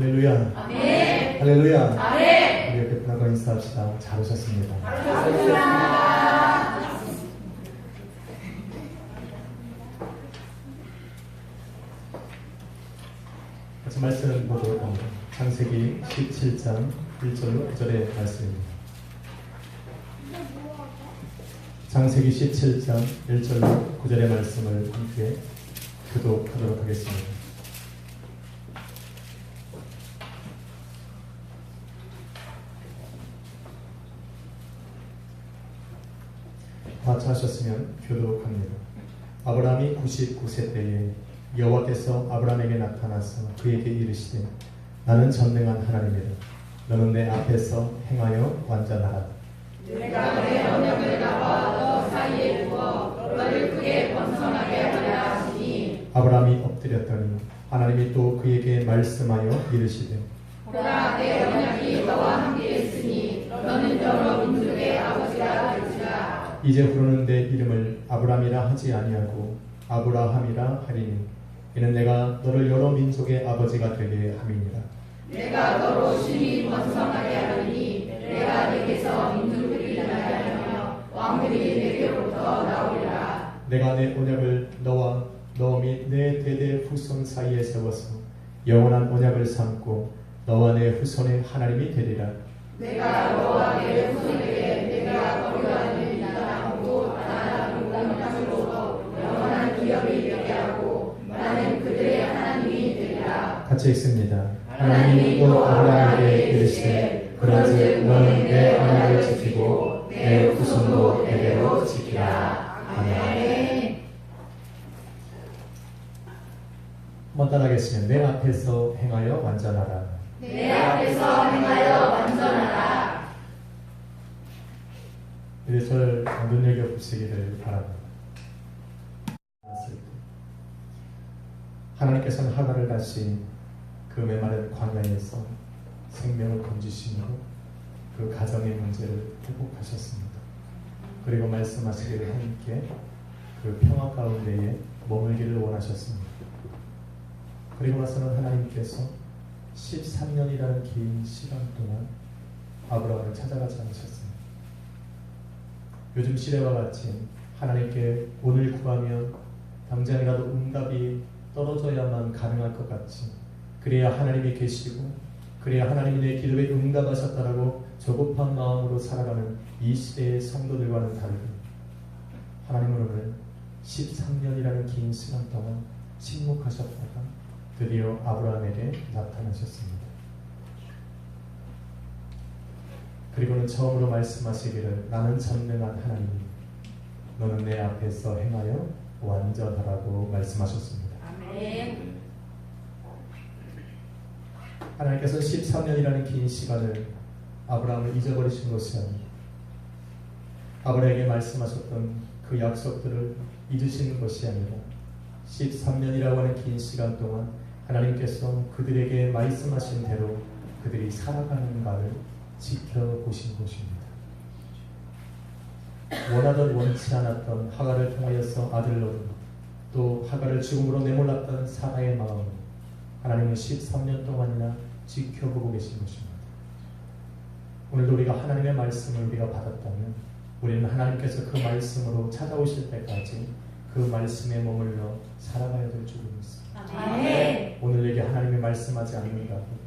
할렐루야. 아멘. 할렐루야. 아멘. 우리 옆에 분하고 인사합시다. 잘 오셨습니다. 감사합니다. 같이 말씀을 보도록 합니다. 창세기 17장 1절로 9절의 말씀입니다. 창세기 17장 1절로 9절의 말씀을 함께 교독하도록 하겠습니다. 다 찾으셨으면 교독합니다. 아브라함이 99세 때에 여호와께서 아브라함에게 나타나서 그에게 이르시되 나는 전능한 하나님이라. 너는 내 앞에서 행하여 완전하라. 내가 내 언약을 나와 너 사이에 두어 너를 크게 번성하게 하려 하시니 아브라함이 엎드렸더니 하나님이 또 그에게 말씀하여 이르시되 보라 내 언약이 너와 함께 있으니 너는 여러 민족의 아버지가 될지라. 이제후로는 내 이름을 아브라함이라 하지 아니하고 아브라함이라 하리니 이는 내가 너를 여러 민족의 아버지가 되게 함이니라. 내가 너로 심히 번성하게 하리니 내가 내게서 민족들이 나게 하며 왕들이 내게로부터 나오리라. 내가 내 언약을 너와 너 및 내 대대 후손 사이에 세워서 영원한 언약을 삼고 너와 내 후손의 하나님이 되리라. 내가 너와 내 후손에게 내가 거류하는 이 땅하고 나라는 땅으로 영원한 기업이 되게 하고 나는 그들의 하나님이 되리라. 같이 읽습니다. 하나님이 또 아브라함에게 이르시되 그런즉 너는 내 언약을 지키고 내 후손도 대대로 지키라. 아멘. 한번 따라하겠습니다. 내 앞에서 행하여 완전하라. 내 앞에서 행하여 완전하라. 우리 절 눈여겨보시기를 바랍니다. 하나님께서는 하갈을 다시 그 메마른 광야에서 생명을 건지시므로 그 가정의 문제를 회복하셨습니다. 그리고 말씀하시기를 함께 그 평화 가운데에 머물기를 원하셨습니다. 그리고 나서는 하나님께서 13년이라는 긴 시간 동안 아브라함을 찾아가지 않으셨습니다. 요즘 시대와 같이 하나님께 오늘 구하면 당장이라도 응답이 떨어져야만 가능할 것 같이 그래야 하나님이 계시고 그래야 하나님이 내 기도에 응답하셨다라고 조급한 마음으로 살아가는 이 시대의 성도들과는 다르게 하나님은 오늘 13년이라는 긴 시간 동안 침묵하셨다가 드디어 아브라함에게 나타나셨습니다. 그리고는 처음으로 말씀하시기를 나는 전능한 하나님이니 너는 내 앞에서 행하여 완전하라고 말씀하셨습니다. 아멘. 하나님께서 13년이라는 긴 시간을 아브라함을 잊어버리신 것이 아니고 아브라함에게 말씀하셨던 그 약속들을 잊으시는 것이 아니라 13년이라고 하는 긴 시간 동안 하나님께서 그들에게 말씀하신 대로 그들이 살아가는가를 지켜보신 것입니다. 원하던 원치 않았던 하갈을 통하여서 아들을 얻은 또 하갈을 죽음으로 내몰랐던 사라의 마음을 하나님은 13년 동안이나 지켜보고 계신 것입니다. 오늘도 우리가 하나님의 말씀을 우리가 받았다면 우리는 하나님께서 그 말씀으로 찾아오실 때까지 그 말씀에 머물러 살아가야 될 줄을 믿습니다. 아멘. 오늘 내게 하나님이 말씀하지 않는다고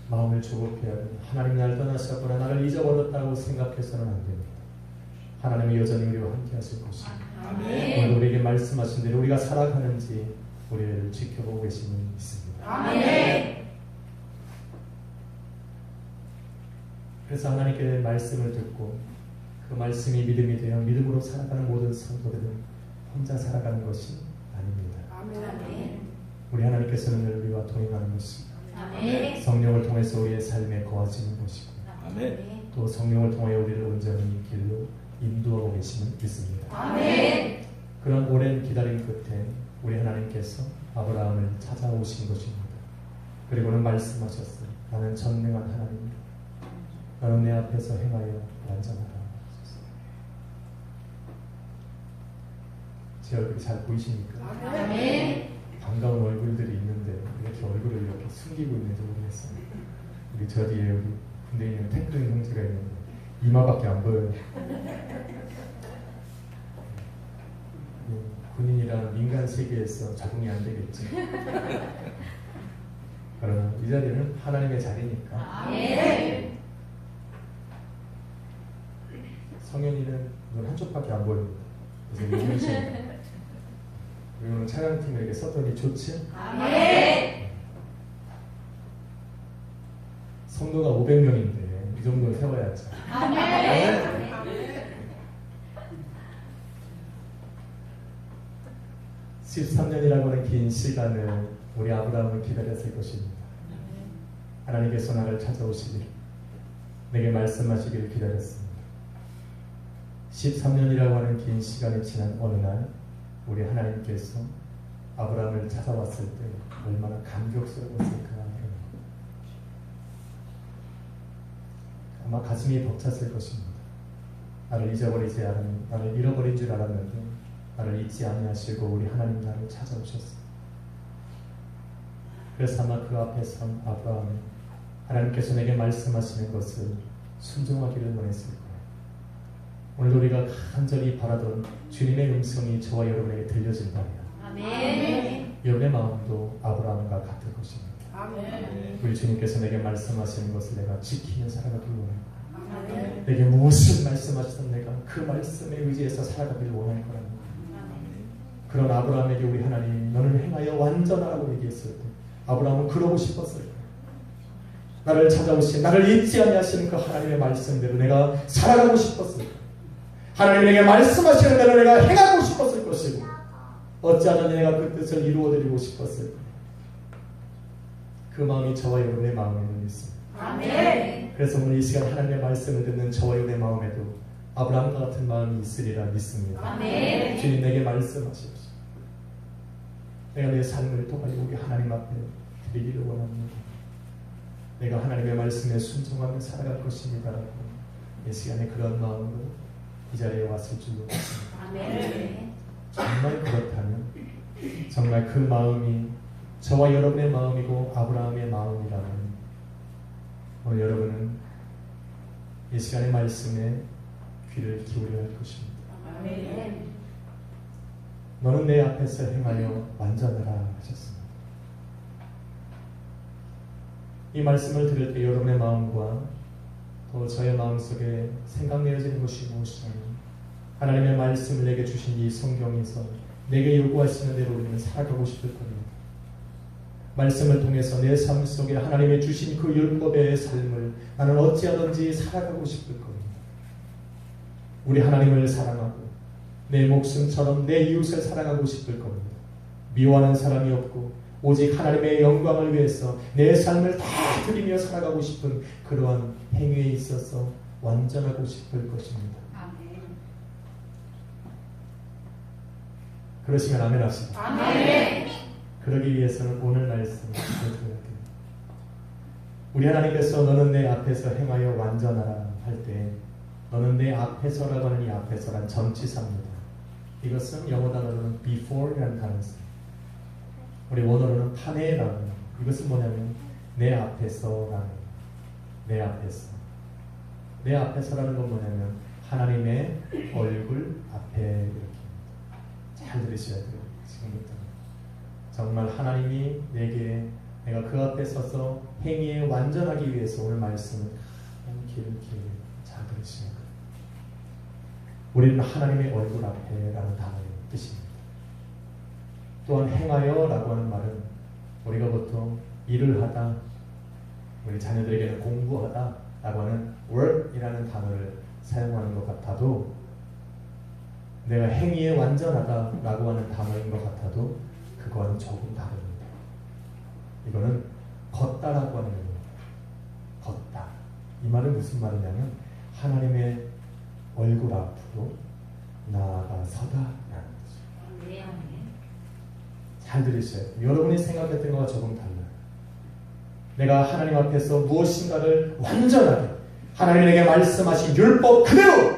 마음을 조급해야 합니다. 하나님 날 떠나셨거나 나를 잊어버렸다고 생각해서는 안 됩니다. 하나님이 여전히 우리와 함께 하실 것입니다. 아멘. 오늘 우리에게 말씀하신 대로 우리가 살아가는지 우리를 지켜보고 계시는 믿습니다. 아멘. 그래서 하나님께 말씀을 듣고 그 말씀이 믿음이 되어 믿음으로 살아가는 모든 성도들은 혼자 살아가는 것이 아닙니다. 아멘. 우리 하나님께서는 늘 우리와 동행하는 것입니다. 아멘. 성령을 통해서 우리의 삶에 거하시는 것이고 아멘. 또 성령을 통해 우리를 온전히 길로 인도하고 계시는 믿습니다. 아멘. 그런 오랜 기다림 끝에 우리 하나님께서 아브라함을 찾아오신 것입니다. 그리고는 말씀하셨어요. 나는 전능한 하나님이다. 너는 내 앞에서 행하여 완전하라. 제 얼굴이 잘 보이십니까? 아멘. 반가운 얼굴들이 있는데 이렇게 얼굴을 이렇게 숨기고 있는 우리 저 뒤에 우리 군대에 있는 탱크인 형제가 있는데 이마밖에 안 보여요. 군인이란 민간 세계에서 적응이 안 되겠지. 그러나 이 자리는 하나님의 자리니까. 성현이는 눈 한쪽밖에 안 보입니다. 그래서 우리 오늘 찬양팀에게 썼더니 좋지? 성도가 500명인데 이 정도는 세워야지. 13년이라고 하는 긴 시간을 우리 아브라함을 기다렸을 것입니다. 하나님께서 나를 찾아오시길, 내게 말씀하시기를 기다렸습니다. 13년이라고 하는 긴 시간이 지난 어느 날 우리 하나님께서 아브라함을 찾아왔을 때 얼마나 감격스러웠을까. 아마 가슴이 벅찼을 것입니다. 나를 잊어버리지 않은, 나를 잃어버린 줄 알았는데 나를 잊지 아니하시고 우리 하나님 나를 찾아오셨어요. 그래서 아마 그 앞에 선 아브라함이 하나님께서 내게 말씀하시는 것을 순종하기를 원했을 거예요. 오늘 우리가 간절히 바라던 주님의 음성이 저와 여러분에게 들려진다면 여러분의 마음도 아브라함과 같을 것입니다. 우리 주님께서 내게 말씀하시는 것을 내가 지키며 살아가길 원해요. 내게 무엇을 말씀하시든 내가 그 말씀에 의지해서 살아가길 원할 거랍니다. 그런 아브라함에게 우리 하나님 너는 행하여 완전하라고 얘기했을 때 아브라함은 그러고 싶었을 거예요. 나를 찾아오신, 나를 잊지 아니하시는 그 하나님의 말씀대로 내가 살아가고 싶었을 거예요. 하나님이 내게 말씀하시는 대로 내가 행하고 싶었을 것이고 어찌하든지 내가 그 뜻을 이루어드리고 싶었을 거예요. 그 마음이 저와 여러분의 마음에는 있습니다. 그래서 오늘 이 시간 하나님의 말씀을 듣는 저와 여러분의 마음에도 아브라함과 같은 마음이 있으리라 믿습니다. 주님 내게 말씀하시옵소서. 내가 내 삶을 토발이 우리 하나님 앞에 드리기를 원합니다. 내가 하나님의 말씀에 순종하며 살아갈 것입니다라고 이 시간에 그런 마음으로 이 자리에 왔을 줄로 믿습니다. 정말 그렇다면 정말 그 마음이 저와 여러분의 마음이고 아브라함의 마음이라면 오늘 여러분은 이 시간의 말씀에 귀를 기울여야 할 것입니다. 너는 내 앞에서 행하여 완전하라 하셨습니다. 이 말씀을 들을 때 여러분의 마음과 또 저의 마음속에 생각내어지는 것이 무엇이냐면 하나님의 말씀을 내게 주신 이 성경에서 내게 요구하시는 대로 우리는 살아가고 싶을 겁니다. 말씀을 통해서 내 삶 속에 하나님의 주신 그 율법의 삶을 나는 어찌하든지 살아가고 싶을 겁니다. 우리 하나님을 사랑하고 내 목숨처럼 내 이웃을 사랑하고 싶을 겁니다. 미워하는 사람이 없고 오직 하나님의 영광을 위해서 내 삶을 다 드리며 살아가고 싶은 그러한 행위에 있어서 완전하고 싶을 것입니다. 그러시면 아멘 하시죠. 그러기 위해서는 오늘 말씀을 들어야 돼요. 우리 하나님께서 너는 내 앞에서 행하여 완전하라 할 때 너는 내 앞에서라고 하는 이 앞에서란 전치사입니다. 이것은 영어 단어로는 before라는 단어를 써요. 우리 원어로는 파네라는 단어. 이것은 뭐냐면 내 앞에서라는 내 앞에서. 내 앞에서라는 건 뭐냐면 하나님의 얼굴 앞에 이렇게 잘 들으셔야 돼요. 지금부터 정말 하나님이 내가 그 앞에 서서 행위에 완전하기 위해서 오늘 말씀을 귀를 잘 들으시는 거예요. 우리는 하나님의 얼굴 앞에라는 단어의 뜻입니다. 또한 행하여라고 하는 말은 우리가 보통 일을 하다, 우리 자녀들에게는 공부하다 라고 하는 work이라는 단어를 사용하는 것 같아도 내가 행위에 완전하다 라고 하는 단어인 것 같아도 그거와는 조금 다릅니다. 이거는 걷다라고 하는 의미입니다. 걷다. 이 말은 무슨 말이냐면 하나님의 얼굴 앞으로 나아가서다라는 뜻이에요. 잘 들으셔야 돼요. 여러분이 생각했던 것과 조금 달라요. 내가 하나님 앞에서 무엇인가를 완전하게 하나님이 내게 말씀하신 율법 그대로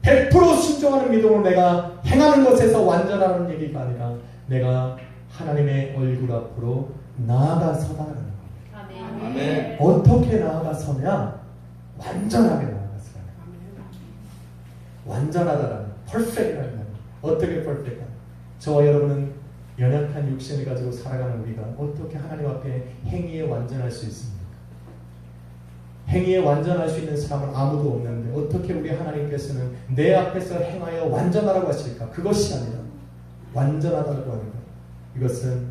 100% 순종하는 믿음으로 내가 행하는 것에서 완전하는 얘기가 아니라 내가 하나님의 얼굴 앞으로 나아가서다라는 겁니다. 아멘. 어떻게 나아가서냐? 완전하게 나아가서냐. 완전하다라는 퍼펙트라는 말. 어떻게 퍼펙트냐? 저와 여러분은 연약한 육신을 가지고 살아가는 우리가 어떻게 하나님 앞에 행위에 완전할 수 있습니까? 행위에 완전할 수 있는 사람은 아무도 없는데 어떻게 우리 하나님께서는 내 앞에서 행하여 완전하라고 하실까? 그것이 아니라 완전하다고 하는 것. 이것은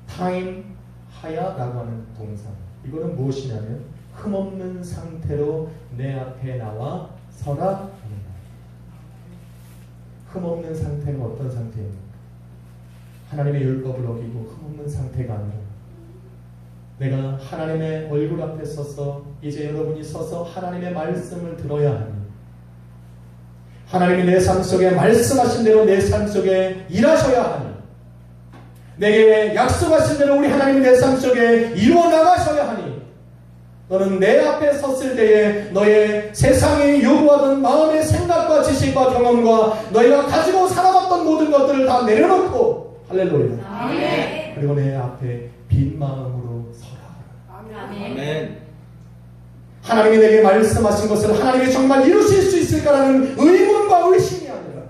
타임하야라고 하는 동사. 이거는 무엇이냐면 흠없는 상태로 내 앞에 나와 서라 하는 것. 흠없는 상태는 어떤 상태입니까? 하나님의 율법을 어기고 흠없는 상태가 아니라 내가 하나님의 얼굴 앞에 서서 이제 여러분이 서서 하나님의 말씀을 들어야 하니 하나님이 내 삶 속에 말씀하신 대로 내 삶 속에 일하셔야 하니 내게 약속하신 대로 우리 하나님이 내 삶 속에 이루어 나가셔야 하니 너는 내 앞에 섰을 때에 너의 세상이 요구하던 마음의 생각과 지식과 경험과 너희가 가지고 살아왔던 모든 것들을 다 내려놓고 할렐루야. 아멘. 그리고 내 앞에 빈 마음으로 서라. 아멘. 하나님이 내게 말씀하신 것을 하나님이 정말 이루실 수 있을까라는 의문과 의심이 아니라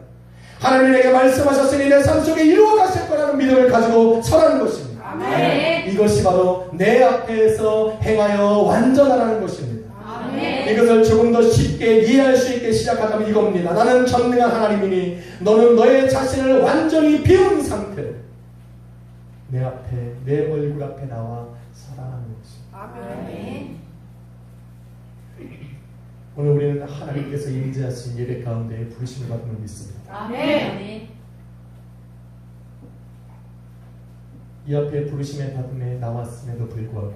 하나님이 내게 말씀하셨으니 내 삶 속에 이루어 가실 거라는 믿음을 가지고 서라는 것입니다. 아멘. 이것이 바로 내 앞에서 행하여 완전하라는 것입니다. 아멘. 이것을 조금 더 쉽게 이해할 수 있게 시작하자면 이겁니다. 나는 전능한 하나님이니 너는 너의 자신을 완전히 비운 상태로 내 앞에 내 얼굴 앞에 나와 서라는 것입니다. 아멘. 오늘 우리는 하나님께서 임재하신 예배 가운데 부르심을 받음을 믿습니다. 아멘. 이 앞에 부르심의 받음에 나왔음에도 불구하고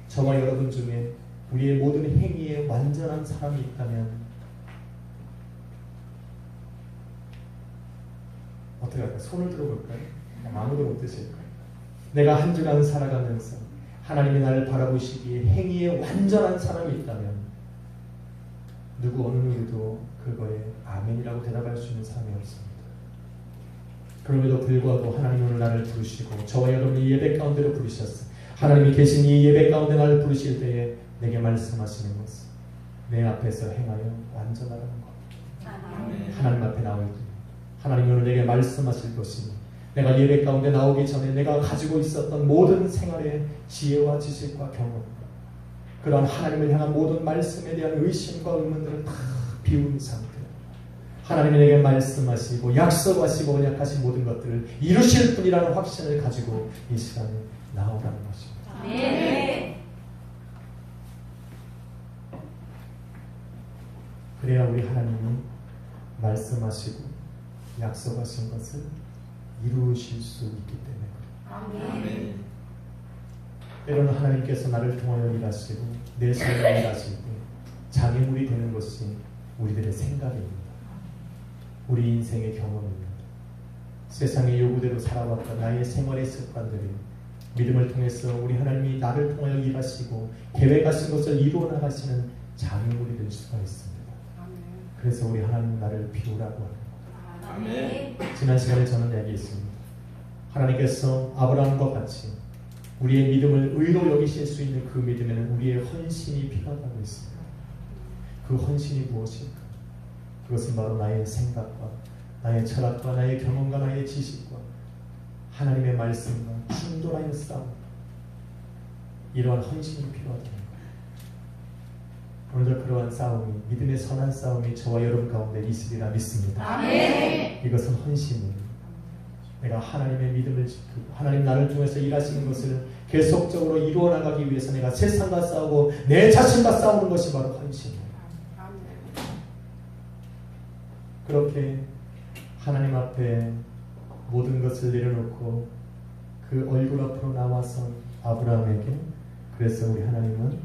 저와 여러분 중에 우리의 모든 행위에 완전한 사람이 있다면 어떻게 할까요? 손을 들어볼까요? 아무도 못 드실까요? 내가 한 주간 살아가면서 하나님이 나를 바라보시기에 행위에 완전한 사람이 있다면 누구 어느 누구도 그거에 아멘이라고 대답할 수 있는 사람이 없습니다. 그럼에도 불구하고 하나님 오늘 나를 부르시고 저와 여러분이 예배 가운데로 부르셨어요. 하나님이 계신 이 예배 가운데 나를 부르실 때에 내게 말씀하시는 것은 내 앞에서 행하여 완전하라는 것. 아멘. 하나님 앞에 나올 때 하나님이 오늘 내게 말씀하실 것이니 내가 예배 가운데 나오기 전에 내가 가지고 있었던 모든 생활의 지혜와 지식과 경험 그런 하나님을 향한 모든 말씀에 대한 의심과 의문들을 다 비운 상태 하나님이 내게 말씀하시고 약속하시고 언약하신 모든 것들을 이루실 분이라는 확신을 가지고 이 시간에 나오라는 것입니다. 아멘. 그래야 우리 하나님이 말씀하시고 약속하신 것을 이루실 수 있기 때문에 아멘. 때로는 하나님께서 나를 통하여 일하시고 내 삶을 일하실 때 장애물이 되는 것이 우리들의 생각입니다. 우리 인생의 경험입니다. 세상의 요구대로 살아왔던 나의 생활의 습관들이 믿음을 통해서 우리 하나님이 나를 통하여 일하시고 계획하신 것을 이루어 나가시는 장애물이 될 수가 있습니다. 그래서 우리 하나님 나를 비우라고 합니다. 아멘. 지난 시간에 저는 얘기했습니다. 하나님께서 아브라함과 같이 우리의 믿음을 의로 여기실 수 있는 그 믿음에는 우리의 헌신이 필요하다고 했습니다. 그 헌신이 무엇일까? 그것은 바로 나의 생각과 나의 철학과 나의 경험과 나의 지식과 하나님의 말씀과 충돌하여 싸움 이러한 헌신이 필요하다는 거예요. 오늘도 그러한 싸움이 믿음의 선한 싸움이 저와 여러분 가운데 있으리라 믿습니다. 아멘. 이것은 헌신입니다. 내가 하나님의 믿음을 지키고 하나님 나를 통해서 일하시는 것을 계속적으로 이루어 나가기 위해서 내가 세상과 싸우고 내 자신과 싸우는 것이 바로 헌신입니다. 그렇게 하나님 앞에 모든 것을 내려놓고 그 얼굴 앞으로 나와서 아브라함에게 그래서 우리 하나님은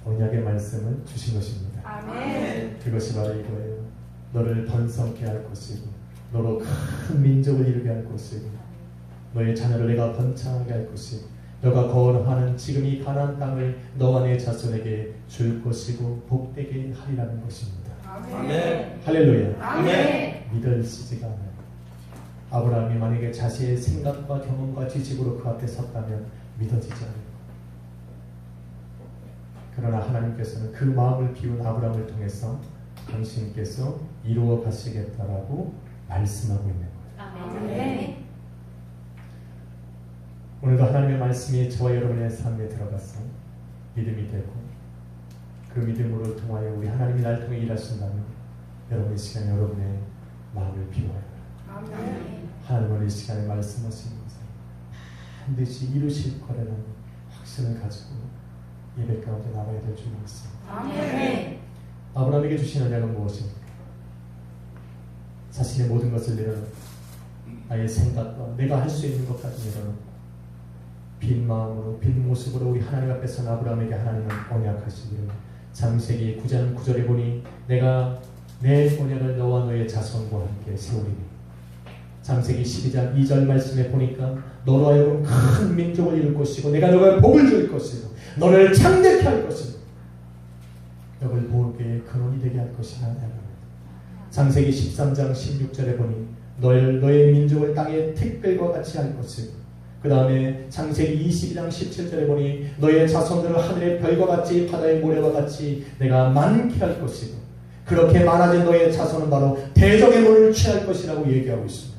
언약의 말씀을 주신 것입니다. 아멘. 그것이 바로 이거예요. 너를 번성케 할 것이고 너로 큰 민족을 이루게 할 것이고 너의 자녀를 내가 번창하게 할 것이고 너가 거하는 지금 이 가나안 땅을 너와 내 자손에게 줄 것이고 복되게 하리라는 것입니다. 아멘. 할렐루야. 아멘. 믿어지지가 않아요. 아브라함이 만약에 자신의 생각과 경험과 지식으로 그 앞에 섰다면 믿어지지 않아요. 그러나 하나님께서는 그 마음을 비운 아브라함을 통해서 당신께서 이루어 가시겠다라고 말씀하고 있는 거예요. 아멘. 오늘도 하나님의 말씀이 저와 여러분의 삶에 들어가서 믿음이 되고 그 믿음으로 통하여 우리 하나님이 날 통해 일하신다면 여러분 이 시간에 여러분의 마음을 비워요. 하나님은 이 시간에 말씀하신 것을 반드시 이루실 거라는 확신을 가지고 예배 가운데 나가야 될 줄 믿습니다. 아멘. 아브라함에게 주신 언약은 무엇입니까? 자신의 모든 것을 내려놓고 나의 생각과 내가 할 수 있는 것까지 내려놓고 빈 마음으로 빈 모습으로 우리 하나님 앞에서 아브라함에게 하나님은 언약하시기를 창세기 9장 9절에 보니 내가 내 언약을 너와 너의 자손과 함께 세우리니 창세기 12장 2절 말씀에 보니까 너로 하여금 큰 민족을 이룰 것이고 내가 너를 복을 줄 것이고 너를 창대케 할 것이고 너를 복의 근원이 되게 할 것이라 합니다. 창세기 13장 16절에 보니 너의 민족을 땅의 택배과 같이 할 것이고 그 다음에 창세기 22장 17절에 보니 너의 자손들을 하늘의 별과 같이 바다의 모래와 같이 내가 많게 할 것이고 그렇게 많아진 너의 자손은 바로 대적의 문을 취할 것이라고 얘기하고 있습니다.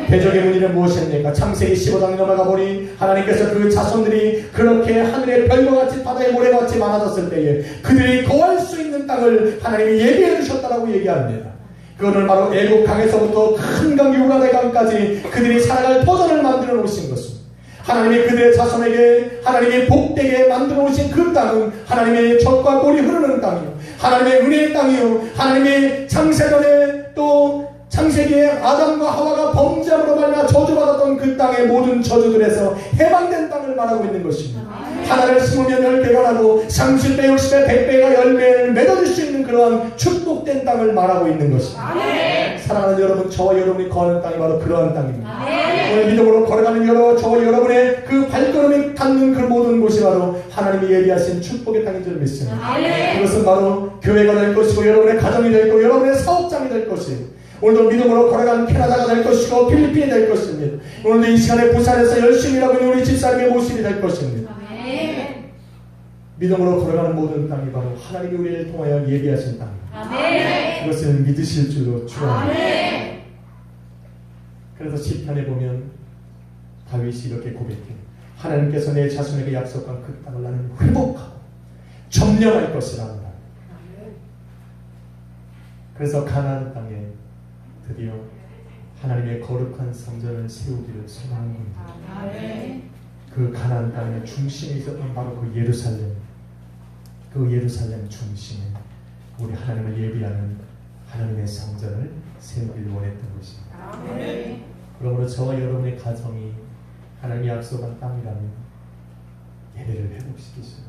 대적의 문의는 무엇입니까? 창세기 15장에 넘어가 보니 하나님께서 그 자손들이 그렇게 하늘의 별과 같이 바다의 모래와 같이 많아졌을 때에 그들이 거할 수 있는 땅을 하나님이 예비해 주셨다라고 얘기합니다. 그거는 바로 애국 강에서부터 큰 강 유브라데 강까지 그들이 살아갈 터전을 만들어 놓으신 것입니다. 하나님이 그들의 자손에게 하나님이 복되게 만들어 놓으신 그 땅은 하나님의 젖과 꿀이 흐르는 땅이요 하나님의 은혜의 땅이요 하나님의 창세전에 또 창세기에 아담과 하와가 범죄함으로 말미암아 저주받았던 그 땅의 모든 저주들에서 해방된 땅을 말하고 있는 것입니다. 하나를 심으면 10배가 나고 30배, 60배, 100배가 열매를 맺어줄 수 있는 그러한 축복된 땅을 말하고 있는 것입니다. 사랑하는 여러분, 저와 여러분이 거하는 땅이 바로 그러한 땅입니다. 오늘 믿음으로 걸어가는 저와 여러분의 그 발걸음이 닿는 그 모든 곳이 바로 하나님이 예비하신 축복의 땅인 줄 믿습니다. 그것은 바로 교회가 될 것이고 여러분의 가정이 될 것이고 여러분의 사업장이 될 것이고 오늘도 믿음으로 걸어가는 캐나다가 될 것이고 필리핀이 될 것입니다. 오늘도 이 시간에 부산에서 열심히 일하고 있는 우리 집사님의 모습이 될 것입니다. 믿음으로 걸어가는 모든 땅이 바로 하나님이 우리를 통하여 예비하신 땅입니다. 그것을 믿으실 줄로 축원합니다. 그래서 시편에 보면 다윗이 이렇게 고백해요. 하나님께서 내 자손에게 약속한 그 땅을 나는 회복하고 점령할 것이라 합니다. 그래서 가나안 땅에 드디어 하나님의 거룩한 성전을 세우기를 소망한 겁니다. 그 가나안 땅의 중심에 있었던 바로 그 예루살렘 중심에 우리 하나님을 예비하는 하나님의 성전을 세우기를 원했던 것입니다. 그러므로 저와 여러분의 가정이 하나님이 약속한 땅이라면 예배를 회복시키시고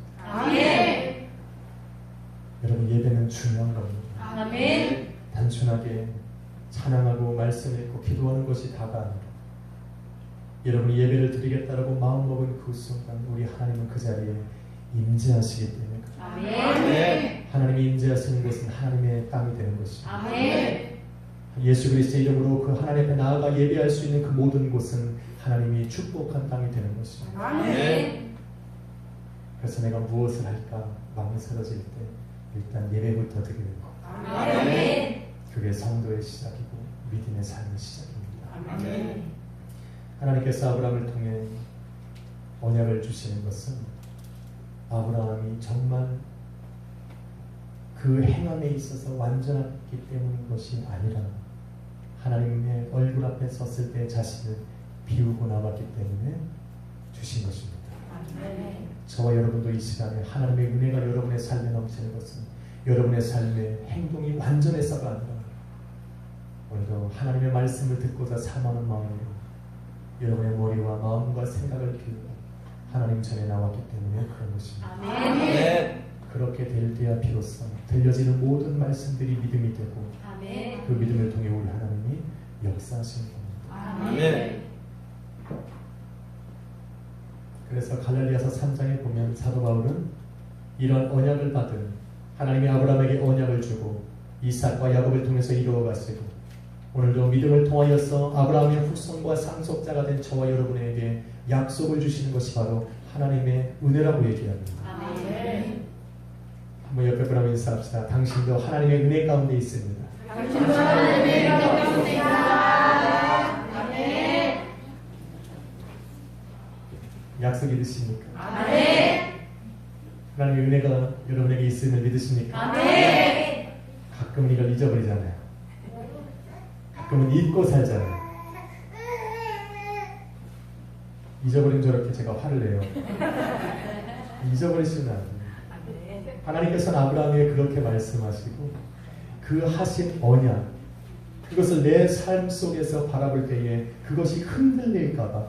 여러분 예배는 중요한 겁니다. 단순하게 찬양하고 말씀 읽고 기도하는 것이 다가 아니라 여러분이 예배를 드리겠다라고 마음먹은 그 순간 우리 하나님은 그 자리에 임재하시기 때문에 하나님이 임재하시는 것은 하나님의 땅이 되는 것입니다. 예수 그리스도의 이름으로 그 하나님 앞에 나아가 예배할 수 있는 그 모든 곳은 하나님이 축복한 땅이 되는 것입니다. 그래서 내가 무엇을 할까 망설여질 때 일단 예배부터 드리는 것. 그게 성도의 시작이고 믿음의 삶의 시작입니다. 하나님께서 아브라함을 통해 언약을 주시는 것은 아브라함이 정말 그 행함에 있어서 완전했기 때문인 것이 아니라 하나님의 얼굴 앞에 섰을 때 자신을 비우고 남았기 때문에 주신 것입니다. 저와 여러분도 이 시간에 하나님의 은혜가 여러분의 삶에 넘치는 것은 여러분의 삶의 행동이 완전해서가 아니라 오늘도 하나님의 말씀을 듣고자 사모하는 마음으로 여러분의 머리와 마음과 생각을 기울여 하나님 전에 나왔기 때문에 그런 것입니다. 그렇게 될 때야 비로소 들려지는 모든 말씀들이 믿음이 되고 그 믿음을 통해 우리 하나님이 역사하시는 겁니다. 그래서 갈라디아서 3장에 보면 사도 바울은 이런 언약을 받은 하나님이 아브라함에게 언약을 주고 이삭과 야곱을 통해서 이루어 가시고 오늘도 믿음을 통하여서 아브라함의 후손과 상속자가 된 저와 여러분에게 약속을 주시는 것이 바로 하나님의 은혜라고 얘기합니다. 한번 옆에 분하고 인사합시다. 당신도 하나님의 은혜 가운데 있습니다. 당신도 하나님의 은혜 가운데 있습니다. 아멘. 약속 믿으십니까? 아멘. 하나님의 은혜가 여러분에게 있음을 믿으십니까? 아멘. 가끔은 이걸 잊어버리잖아요. 가끔은 잊고 살잖아요. 잊어버리면 저렇게 제가 화를 내요. 잊어버리시면 안 돼요. 하나님께서는 아브라함에게 그렇게 말씀하시고 그 하신 언약, 그것을 내 삶 속에서 바라볼 때에 그것이 흔들릴까봐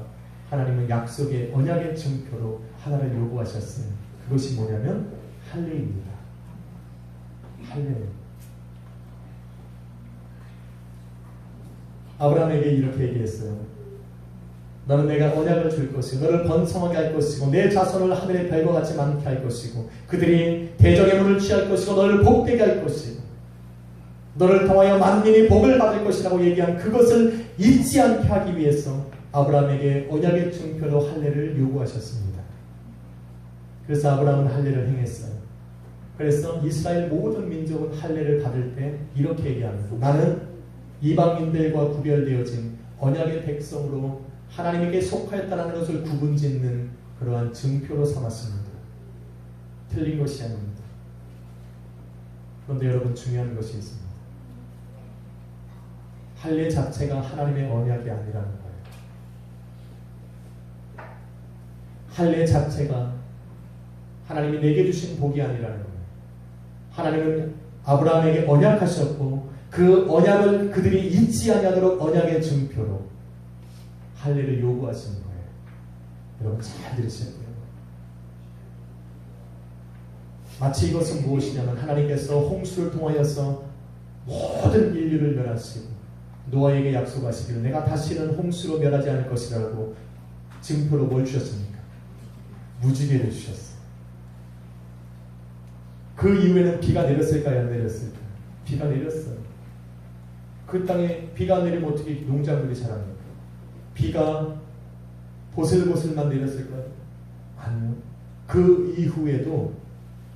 하나님은 약속의 언약의 증표로 하나를 요구하셨어요. 그것이 뭐냐면 할례입니다. 할례. 아브라함에게 이렇게 얘기했어요. 너는 내가 언약을 줄 것이고 너를 번성하게 할 것이고 내 자손을 하늘의 별과 같이 많게 할 것이고 그들이 대적의 물을 취할 것이고 너를 복되게 할 것이고 너를 통하여 만민이 복을 받을 것이라고 얘기한 그것을 잊지 않게 하기 위해서 아브라함에게 언약의 증표로 할례를 요구하셨습니다. 그래서 아브라함은 할례를 행했어요. 그래서 이스라엘 모든 민족은 할례를 받을 때 이렇게 얘기합니다. 나는 이방인들과 구별되어진 언약의 백성으로 하나님에게 속하였다는 것을 구분짓는 그러한 증표로 삼았습니다. 틀린 것이 아닙니다. 그런데 여러분 중요한 것이 있습니다. 할례 자체가 하나님의 언약이 아니라는 거예요. 할례 자체가 하나님이 내게 주신 복이 아니라는 거예요. 하나님은 아브라함에게 언약하셨고 그 언약을 그들이 잊지 아니하도록 언약의 증표로 할례를 요구하시는 거예요. 여러분 잘 들으셔야 돼요. 마치 이것은 무엇이냐면 하나님께서 홍수를 통하여서 모든 인류를 멸하시고 노아에게 약속하시기를 내가 다시는 홍수로 멸하지 않을 것이라고 증표로 뭘 주셨습니까? 무지개를 주셨어요. 그 이후에는 비가 내렸을까요? 안 내렸을까요? 비가 내렸어요. 그 땅에 비가 내리면 어떻게 농작물이 자랍니까? 비가 보슬보슬만 내렸을까요? 아니요. 그 이후에도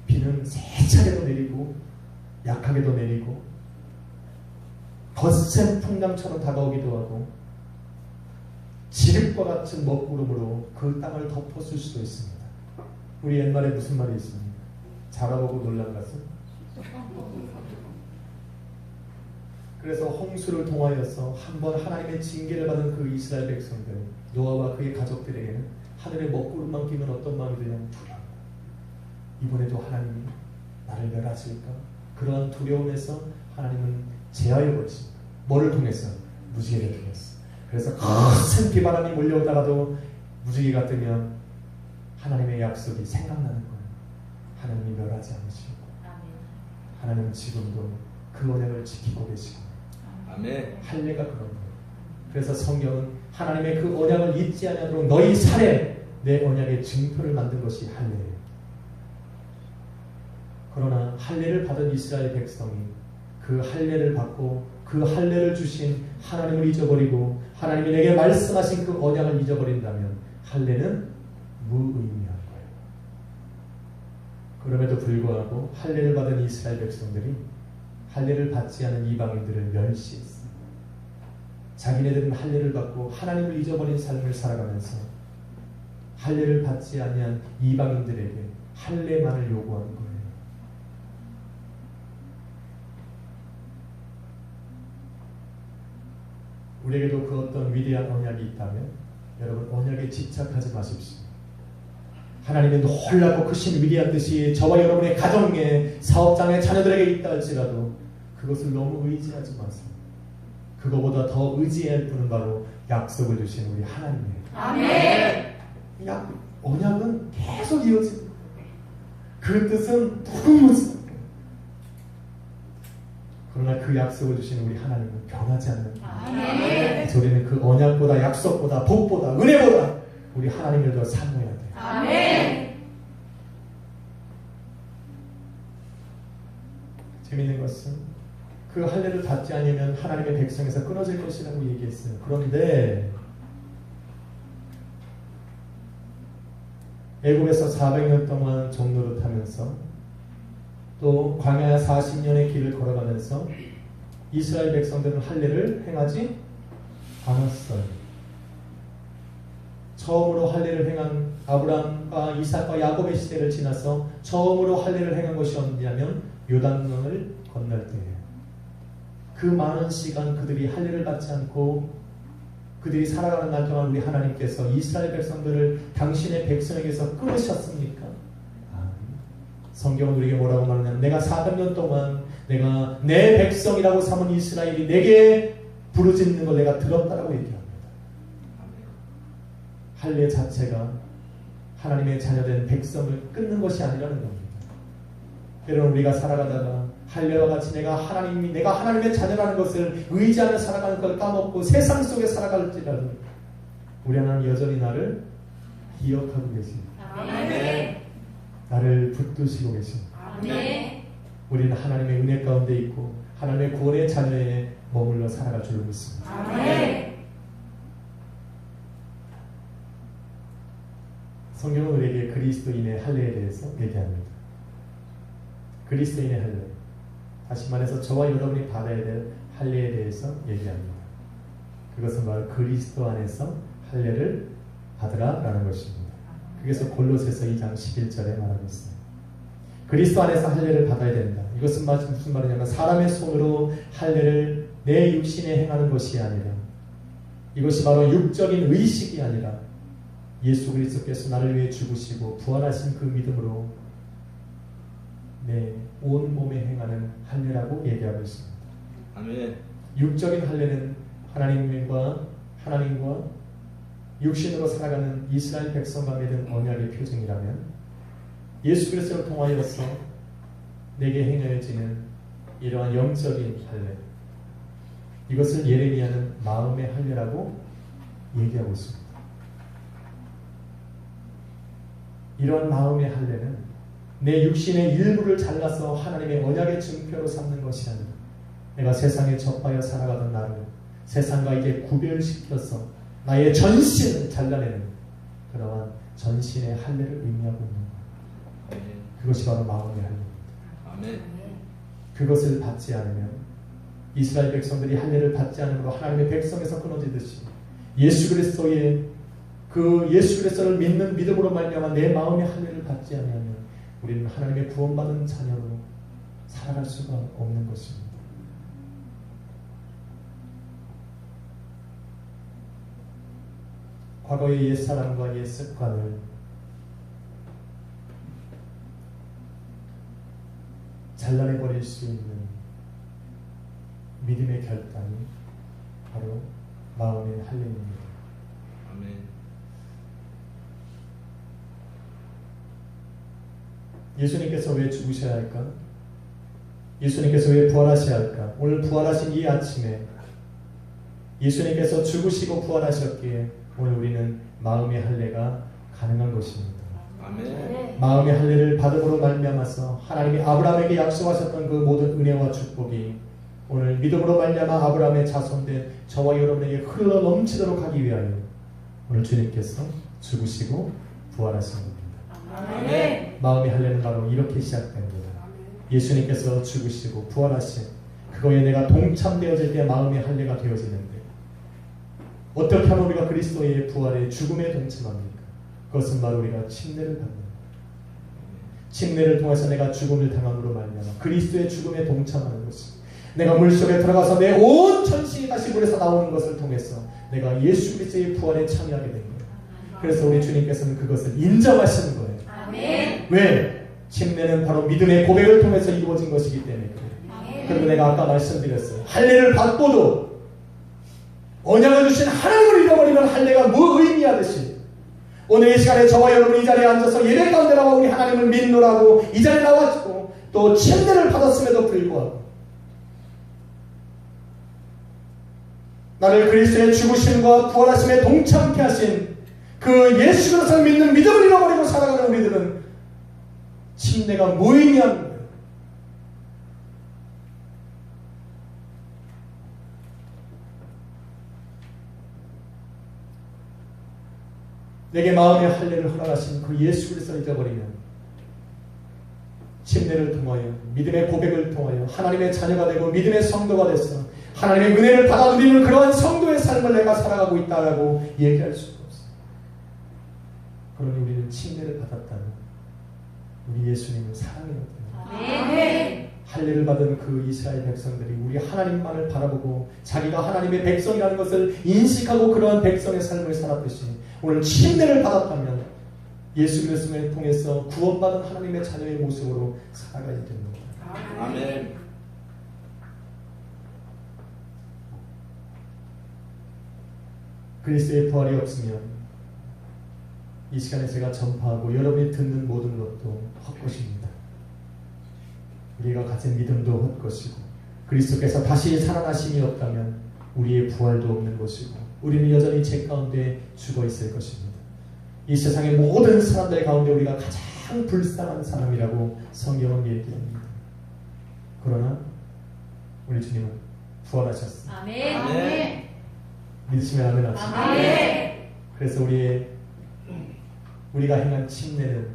비는 세 차례도 내리고 약하게도 내리고 거센 풍랑처럼 다가오기도 하고 지륵과 같은 먹구름으로 그 땅을 덮었을 수도 있습니다. 우리 옛말에 무슨 말이 있습니까? 자라보고 놀란 것은 그래서 홍수를 통하여서 한번 하나님의 징계를 받은 그 이스라엘 백성들 노아와 그의 가족들에게는 하늘의 먹구름만 끼면 어떤 마음이 드냐면 두려움. 이번에도 하나님이 나를 멸하실까? 그러한 두려움에서 하나님은 제하여 버리십니다. 뭐를 통해서? 무지개를 통해서. 그래서 거센 비바람이 몰려오다가도 무지개가 뜨면 하나님의 약속이 생각나는 거예요. 하나님이 멸하지 않으시고 하나님은 지금도 그 언약을 지키고 계시고 아멘. 할례가 그런 거예요. 그래서 성경은 하나님의 그 언약을 잊지 않도록 너희 살에 내 언약의 증표를 만든 것이 할례예요. 그러나 할례를 받은 이스라엘 백성이 그 할례를 받고 그 할례를 주신 하나님을 잊어버리고 하나님이 내게 말씀하신 그 언약을 잊어버린다면 할례는 무의미한 거예요. 그럼에도 불구하고 할례를 받은 이스라엘 백성들이 할례를 받지 않은 이방인들을 멸시했어요. 자기네들은 할례를 받고 하나님을 잊어버린 삶을 살아가면서 할례를 받지 아니한 이방인들에게 할례만을 요구하는 거예요. 우리에게도 그 어떤 위대한 언약이 있다면 여러분 언약에 집착하지 마십시오. 하나님의 놀랍고 크신 위대한 뜻이 저와 여러분의 가정에 사업장에 자녀들에게 있다 할지라도 그것을 너무 의지하지 마세요. 그거보다 더 의지해야 할 분은 바로 약속을 주신 우리 하나님이에요. 아멘. 언약은 계속 이어집니다. 그 뜻은 무궁무진. 그러나 그 약속을 주신 우리 하나님은 변하지 않는 아멘. 우리는 그 언약보다 약속보다 복보다 은혜보다 우리 하나님을 더 사모해야 돼요. 아멘. 재미있는 것은 그 할례를 받지 않으면 하나님의 백성에서 끊어질 것이라고 얘기했어요. 그런데 애굽에서 400년 동안 종노릇하면서 또 광야 40년의 길을 걸어가면서 이스라엘 백성들은 할례를 행하지 않았어요. 처음으로 할례를 행한 아브라함과 이삭과 야곱의 시대를 지나서 처음으로 할례를 행한 것이 언제냐면 요단강을 건널 때예요. 그 많은 시간 그들이 할례를 받지 않고 그들이 살아가는 날 동안 우리 하나님께서 이스라엘 백성들을 당신의 백성에게서 끊으셨습니까? 성경은 우리에게 뭐라고 말하냐면 내가 400년 동안 내가 내 백성이라고 삼은 이스라엘이 내게 부르짖는 걸 내가 들었다라고 얘기합니다. 할례 자체가 하나님의 자녀된 백성을 끊는 것이 아니라는 겁니다. 때로는 우리가 살아가다가 할례와 같이 내가 하나님의 자녀라는 것을 의지하며 살아가는 걸 까먹고 세상 속에 살아갈지라도 우리 하나님 여전히 나를 기억하고 계십니다. 아멘. 나를 붙드시고 계십니다. 아멘. 우리는 하나님의 은혜 가운데 있고 하나님의 구원의 자녀에 머물러 살아갈 줄 믿습니다. 아멘. 성경은 우리에게 그리스도인의 할례에 대해서 얘기합니다. 그리스도인의 할례, 다시 말해서 저와 여러분이 받아야 될 할례에 대해서 얘기합니다. 그것은 바로 그리스도 안에서 할례를 받으라라는 것입니다. 그래서 골로새서 2장 11절에 말하고 있어요. 그리스도 안에서 할례를 받아야 된다. 이것은 무슨 말이냐면 사람의 손으로 할례를 내 육신에 행하는 것이 아니라 이것이 바로 육적인 의식이 아니라 예수 그리스도께서 나를 위해 죽으시고 부활하신 그 믿음으로 내 온몸에 행하는 할례라고 얘기하고 있습니다. 아멘. 육적인 할례는 하나님과 육신으로 살아가는 이스라엘 백성과 맺은 언약의 표징이라면 예수 그리스도를 통하여서 내게 행하여지는 이러한 영적인 할례, 이것을 예레미야는 마음의 할례라고 얘기하고 있습니다. 이러한 마음의 할례는 내 육신의 일부를 잘라서 하나님의 언약의 증표로 삼는 것이 아니라 내가 세상에 접하여 살아가던 나를 세상과 이제 구별시켜서 나의 전신을 잘라내는 그러한 전신의 할례를 의미하고 있는 거예요. 그것이 바로 마음의 할례입니다. 아멘. 그것을 받지 않으면 이스라엘 백성들이 할례를 받지 않으므로 하나님의 백성에서 끊어지듯이 예수 그리스도를 믿는 믿음으로 말미암아 내 마음의 할례를 받지 않으면 우리는 하나님의 구원받은 자녀로 살아갈 수가 없는 것입니다. 과거의 옛사람과 옛습관을 잘라내버릴 수 있는 믿음의 결단이 바로 마음의 할례입니다. 아멘. 예수님께서 왜 죽으셔야 할까? 예수님께서 왜 부활하셔야 할까? 오늘 부활하신 이 아침에 예수님께서 죽으시고 부활하셨기에 오늘 우리는 마음의 할례가 가능한 것입니다. 아멘. 마음의 할례를 받음으로 말미암아서 하나님이 아브라함에게 약속하셨던 그 모든 은혜와 축복이 오늘 믿음으로 말미암아 아브라함의 자손된 저와 여러분에게 흘러 넘치도록 하기 위하여 오늘 주님께서 죽으시고 부활하신 겁니다. 아멘. 마음의 할례는 바로 이렇게 시작됩니다. 예수님께서 죽으시고 부활하신 그거에 내가 동참되어질 때 마음의 할례가 되어지는데 어떻게 하면 우리가 그리스도의 부활에 죽음에 동참합니까? 그것은 바로 우리가 침례를 받는 거예요. 침례를 통해서 내가 죽음을 당함으로 말미암아 그리스도의 죽음에 동참하는 것이 내가 물속에 들어가서 내 온 전신이 다시 물에서 나오는 것을 통해서 내가 예수 그리스도의 부활에 참여하게 된 거예요. 그래서 우리 주님께서는 그것을 인정하시는 거예요. 아멘. 왜? 침례는 바로 믿음의 고백을 통해서 이루어진 것이기 때문에 그래요. 그리고 내가 아까 말씀드렸어요. 할례를 받고도 언약을 주신 하나님을 잃어버리면 할례가 뭐 의미하듯이 오늘 이 시간에 저와 여러분 이 자리에 앉아서 예배 가운데 나와 우리 하나님을 믿노라고 이 자리에 나왔고 또 침례를 받았음에도 불구하고 나를 그리스도의 죽으심과 부활하심에 동참케 하신 그 예수 그리스도를 믿는 믿음을 잃어버리고 살아가는 우리들은 침례가 무의미한 거예요. 내게 마음의 할례를 허락하신 그 예수 그리스도를 잊어버리면 침례를 통하여 믿음의 고백을 통하여 하나님의 자녀가 되고 믿음의 성도가 됐어 하나님의 은혜를 받아 누리는 그러한 성도의 삶을 내가 살아가고 있다라고 얘기할 수가 없어. 그러니 우리는 침례를 받았다는 우리 예수님을 사랑해야 돼요. 할례를 받은 그 이스라엘 백성들이 우리 하나님만을 바라보고 자기가 하나님의 백성이라는 것을 인식하고 그러한 백성의 삶을 살았듯이 오늘 침례를 받았다면 예수 그리스도를 통해서 구원받은 하나님의 자녀의 모습으로 살아가야 됩니다. 아멘. 그리스도의 부활이 없으면 이 시간에 제가 전파하고 여러분이 듣는 모든 것도 헛것입니다. 우리가 가진 믿음도 헛것이고 그리스도께서 다시 살아나심이 없다면 우리의 부활도 없는 것이고 우리는 여전히 죄 가운데 죽어 있을 것입니다. 이 세상의 모든 사람들 가운데 우리가 가장 불쌍한 사람이라고 성경은 얘기합니다. 그러나 우리 주님은 부활하셨습니다. 아멘. 믿으시면 아멘 하십시오. 아멘. 그래서 우리가 행한 침례는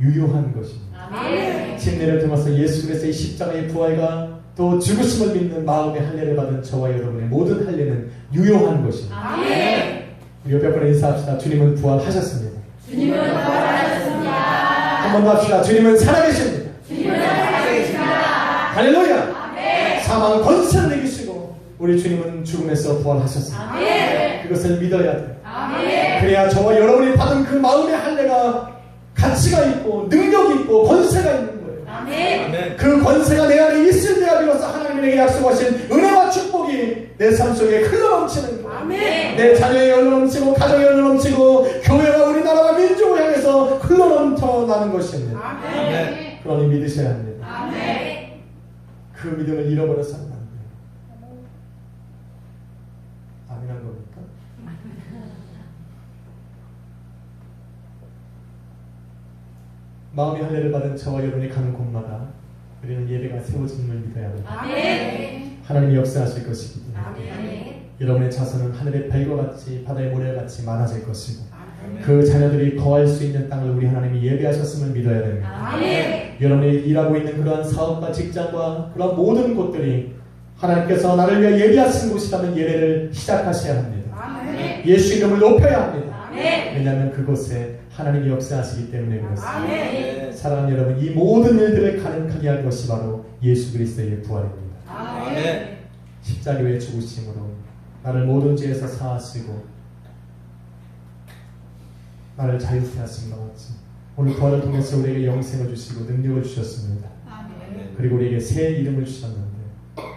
유효한 것입니다. 아멘. 침례를 통해서 예수 그리스도의 십자가의 부활과 또 죽으심을 믿는 마음의 할례를 받은 저와 여러분의 모든 할례는 유효한 것입니다. 아멘. 우리 옆에 분에 인사합시다. 주님은 부활하셨습니다. 주님은 부활하셨습니다. 한 번 더 합시다. 주님은 살아계십니다. 주님은 살아계십니다. 할렐루야. 아멘. 사망 권세를 이기시고 우리 주님은 죽음에서 부활하셨습니다. 아멘. 그것을 믿어야 돼요. 아멘. 그래야 저와 여러분이 받은 그 마음의 할례가 가치가 있고 능력이 있고 권세가 있는 거예요. 아멘. 아멘. 그 권세가 내 안에 있을 때야 비로소 하나님이 내게 약속하신 은혜와 축복이 내 삶 속에 흘러넘치는 거예요. 아멘. 내 자녀의 흘러넘치고 가정의 흘러넘치고 교회와 우리나라와 민족을 향해서 흘러넘쳐나는 것입니다. 아멘. 그러니 믿으셔야 합니다. 아멘. 그 믿음을 잃어버려서는 안 돼요. 아멘한 겁니까? 마음의 할례를 받은 저와 여러분이 가는 곳마다 우리는 예배가 세워짐을 믿어야 합니다. 아멘. 하나님이 역사하실 것이기 때문에 아멘. 여러분의 자손은 하늘의 별과 같이 바다의 모래와 같이 많아질 것이고 아멘. 그 자녀들이 거할 수 있는 땅을 우리 하나님이 예배하셨음을 믿어야 됩니다. 아멘. 여러분이 일하고 있는 그러한 사업과 직장과 그러한 모든 곳들이 하나님께서 나를 위해 예배하신 곳이라면 예배를 시작하셔야 합니다. 아멘. 예수 이름을 높여야 합니다. 아멘. 왜냐하면 그곳에 하나님이 역사하시기 때문에 그렇습니다. 아멘. 사랑하는 여러분, 이 모든 일들을 가능하게 한 것이 바로 예수 그리스도의 부활입니다. 아멘. 십자가의 죽으심으로 나를 모든 죄에서 사하시고 나를 자유케 하신 것 같이 오늘 부활을 통해서 우리에게 영생을 주시고 능력을 주셨습니다. 아멘. 그리고 우리에게 새 이름을 주셨는데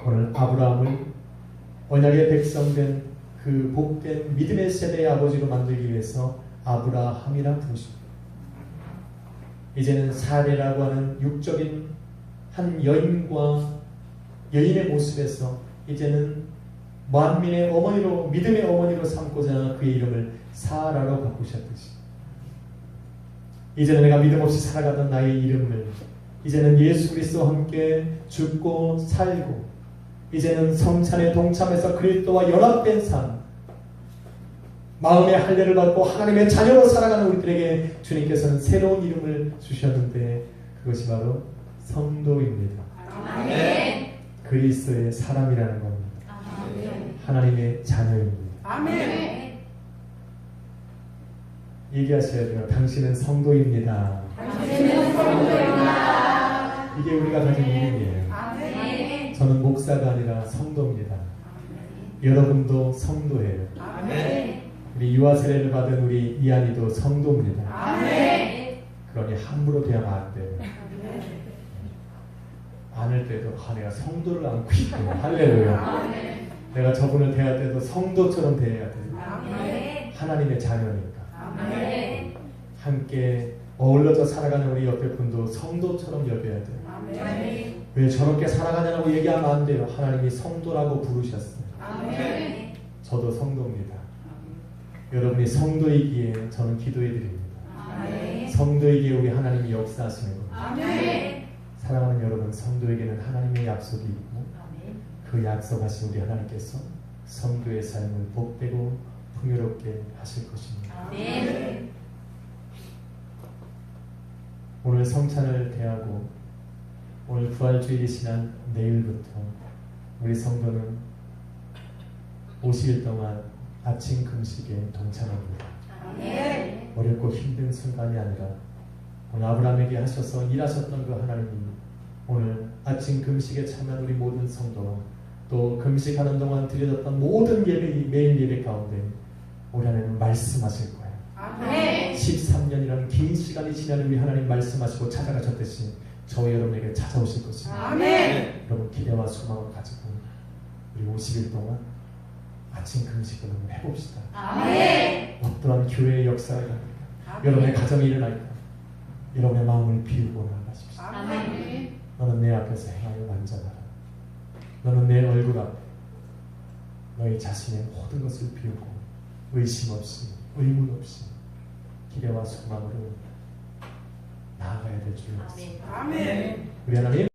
오늘 아브라함을 언약의 백성된 그 복된 믿음의 세대의 아버지로 만들기 위해서 아브라함이라 부르십니다. 이제는 사례라고 하는 육적인 한 여인과 여인의 모습에서 이제는 만민의 어머니로 믿음의 어머니로 삼고자 그의 이름을 사라로 바꾸셨듯이 이제는 내가 믿음 없이 살아가던 나의 이름을 이제는 예수 그리스도와 함께 죽고 살고 이제는 성찬에 동참해서 그리스도와 연합된 삶 마음의 할례를 받고 하나님의 자녀로 살아가는 우리들에게 주님께서는 새로운 이름을 주셨는데 그것이 바로 성도입니다. 아멘. 그리스도의 사람이라는 겁니다. 아멘. 하나님의 자녀입니다. 아멘. 얘기하셔야 돼요. 당신은 성도입니다. 당신은 성도입니다. 이게 우리가 가진 이름이에요. 아멘. 저는 목사가 아니라 성도입니다. 여러분도 성도예요. 아멘. 우리 유아 세례를 받은 우리 이한이도 성도입니다. 아멘. 그러니 함부로 대하면 안 돼요. 안을 때도 내가 성도를 안고 있구나. 할렐루야. 아멘. 내가 저분을 대할 때도 성도처럼 대해야 돼요. 아멘. 하나님의 자녀니까. 아멘. 함께 어울러져 살아가는 우리 옆에 분도 성도처럼 여겨야 돼요. 아멘. 왜 저렇게 살아가냐고 얘기하면 안 돼요. 하나님이 성도라고 부르셨어요. 아멘. 저도 성도입니다. 여러분이 성도이기에 저는 기도해 드립니다. 아멘. 성도이기에 우리 하나님이 역사하시는 겁니다. 아멘. 사랑하는 여러분, 성도에게는 하나님의 약속이 있고 그 약속하신 우리 하나님께서 성도의 삶을 복되고 풍요롭게 하실 것입니다. 아멘. 오늘 성찬을 대하고 오늘 부활주일이 지난 내일부터 우리 성도는 50일 동안 아침 금식에 동참합니다. 아멘. 어렵고 힘든 순간이 아니라 오늘 아브라함에게 하셔서 일하셨던 그 하나님이 오늘 아침 금식에 참여한 우리 모든 성도와 또 금식하는 동안 드려졌던 모든 예배, 매일 예배 가운데 우리 하나님은 말씀하실 거예요. 아멘. 13년이라는 긴 시간이 지난 우리 하나님 말씀하시고 찾아가셨듯이 저와 여러분에게 찾아오실 것입니다. 아멘. 여러분 기대와 소망을 가지고 우리 50일 동안 아침 금식을 한번 해봅시다. 아멘. 어떠한 교회의 역사가 일어날까? 여러분의 가정이 일어날까? 여러분의 마음을 비우고 나아가십시오. 아멘. 너는 내 앞에서 행하여 완전하라. 너는 내 얼굴 앞에 너희 자신의 모든 것을 비우고 의심 없이 의문 없이 기대와 소망으로 나아가야 될 줄 믿습니다. 아멘. 우리 하나님